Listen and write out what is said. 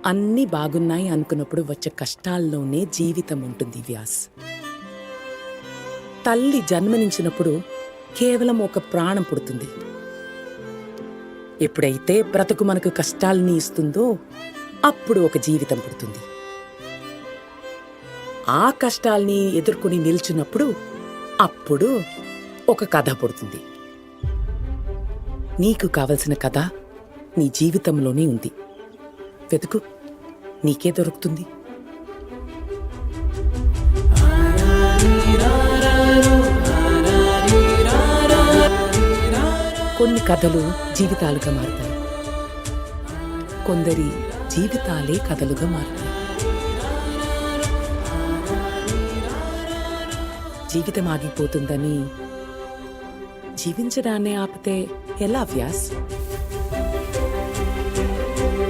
అన్నీ బాగున్నాయి అనుకున్నప్పుడు వచ్చే కష్టాల్లోనే జీవితం ఉంటుంది వ్యాస్. తల్లి జన్మనించినప్పుడు కేవలం ఒక ప్రాణం పుడుతుంది. ఎప్పుడైతే బ్రతుకు మనకు కష్టాల్ని ఇస్తుందో అప్పుడు ఒక జీవితం పుడుతుంది. ఆ కష్టాల్ని ఎదుర్కొని నిల్చున్నప్పుడు అప్పుడు ఒక కథ పుడుతుంది. నీకు కావలసిన కథ నీ జీవితంలోనే ఉంది. వెతుకు, నీకే దొరుకుతుంది. కొన్ని కథలు జీవితాలుగా మారుతాయి, కొందరి జీవితాలే కథలుగా మారుతాయి. జీవితం ఆగిపోతుందని జీవించడాన్ని ఆపితే ఎలా వ్యాస్?